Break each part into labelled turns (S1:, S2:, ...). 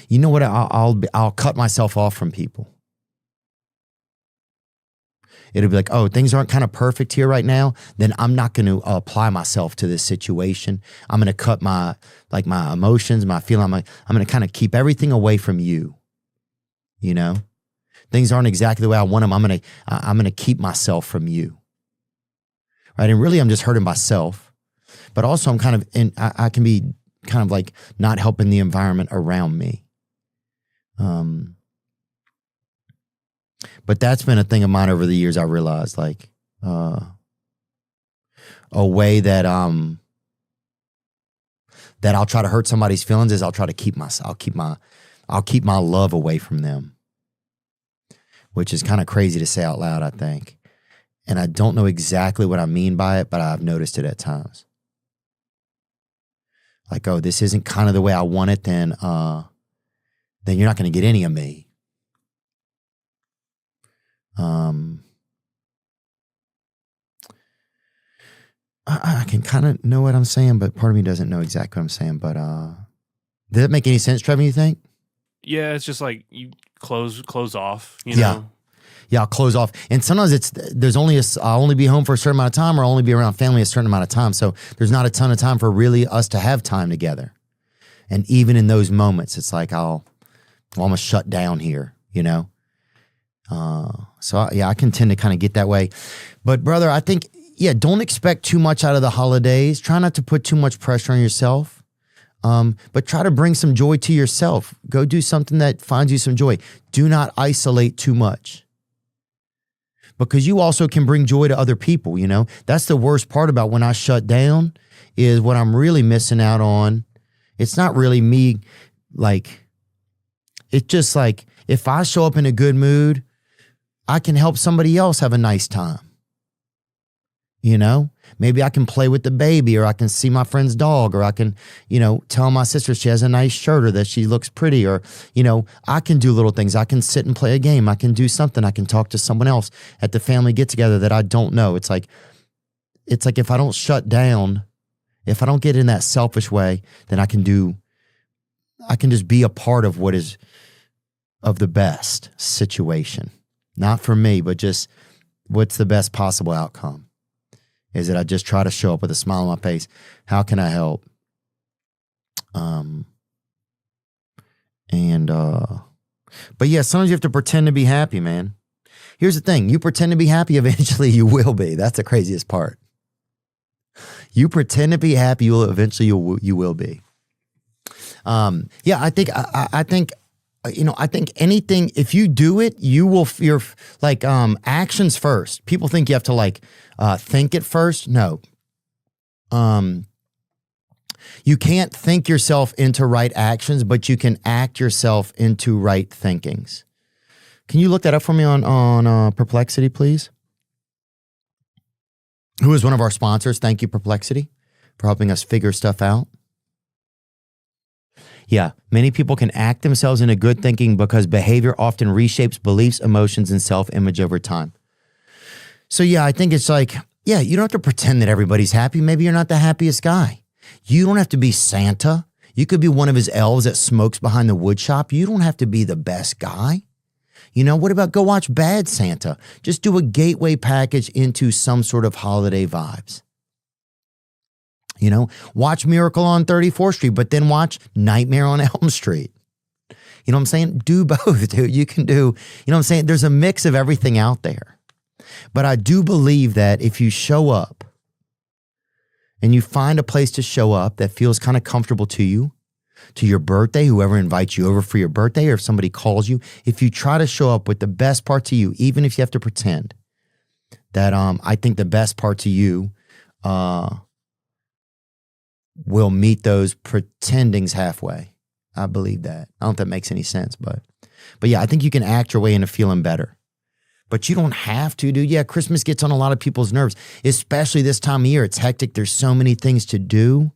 S1: you know what? I'll cut myself off from people. It'll be like, oh, things aren't kind of perfect here right now. Then I'm not going to apply myself to this situation. I'm going to cut my emotions, my feeling. I'm going to kind of keep everything away from you. You know, things aren't exactly the way I want them. I'm going to keep myself from you. Right. And really, I'm just hurting myself, but also I'm kind of I can be kind of like not helping the environment around me. But that's been a thing of mine over the years. I realized, like, a way that I'll try to hurt somebody's feelings is I'll try to keep my love away from them, which is kind of crazy to say out loud, I think. And I don't know exactly what I mean by it, but I've noticed it at times. Like, oh, this isn't kind of the way I want it, then you're not going to get any of me. I can kind of know what I'm saying, but part of me doesn't know exactly what I'm saying. But did that make any sense, Trevor, you think?
S2: Yeah, it's just like you close off, you know?
S1: Yeah, I'll close off. And sometimes I'll only be home for a certain amount of time, or I'll only be around family a certain amount of time. So there's not a ton of time for really us to have time together. And even in those moments, it's like I'm gonna shut down here, you know? I can tend to kind of get that way. But brother, I think, don't expect too much out of the holidays. Try not to put too much pressure on yourself. But try to bring some joy to yourself. Go do something that finds you some joy. Do not isolate too much, because you also can bring joy to other people. You know, that's the worst part about when I shut down, is what I'm really missing out on. It's not really me. Like, it's just like, if I show up in a good mood, I can help somebody else have a nice time. You know, maybe I can play with the baby, or I can see my friend's dog, or I can, tell my sister she has a nice shirt, or that she looks pretty, or, I can do little things. I can sit and play a game. I can do something. I can talk to someone else at the family get together that I don't know. It's like if I don't shut down, if I don't get in that selfish way, then I can just be a part of what is of the best situation. Not for me, but just what's the best possible outcome. Is that I just try to show up with a smile on my face. How can I help? But yeah, sometimes you have to pretend to be happy, man. Here's the thing. You pretend to be happy, eventually you will be. That's the craziest part. You pretend to be happy, you will be. I think anything, if you do it, you're like, actions first. People think you have to think it first. No. You can't think yourself into right actions, but you can act yourself into right thinkings. Can you look that up for me on Perplexity, please? Who is one of our sponsors? Thank you, Perplexity, for helping us figure stuff out. Yeah, many people can act themselves into good thinking because behavior often reshapes beliefs, emotions, and self-image over time. So I think it's like, you don't have to pretend that everybody's happy. Maybe you're not the happiest guy. You don't have to be Santa. You could be one of his elves that smokes behind the wood shop. You don't have to be the best guy. What about go watch Bad Santa? Just do a gateway package into some sort of holiday vibes. Watch Miracle on 34th Street, but then watch Nightmare on Elm Street. You know what I'm saying? Do both, dude. You can do, what I'm saying? There's a mix of everything out there. But I do believe that if you show up and you find a place to show up that feels kind of comfortable to you, to your birthday, whoever invites you over for your birthday, or if somebody calls you, if you try to show up with the best part to you, even if you have to pretend that, I think the best part to you, will meet those pretendings halfway. I believe that. I don't know if that makes any sense, but yeah, I think you can act your way into feeling better. But you don't have to, dude. Yeah, Christmas gets on a lot of people's nerves, especially this time of year. It's hectic. There's so many things to do.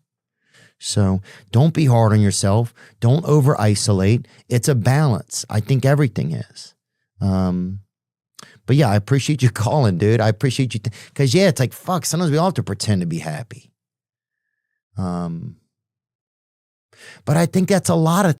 S1: So don't be hard on yourself. Don't over-isolate. It's a balance. I think everything is. But yeah, I appreciate you calling, dude. I appreciate you. Because it's like, fuck, sometimes we all have to pretend to be happy. But I think that's a lot of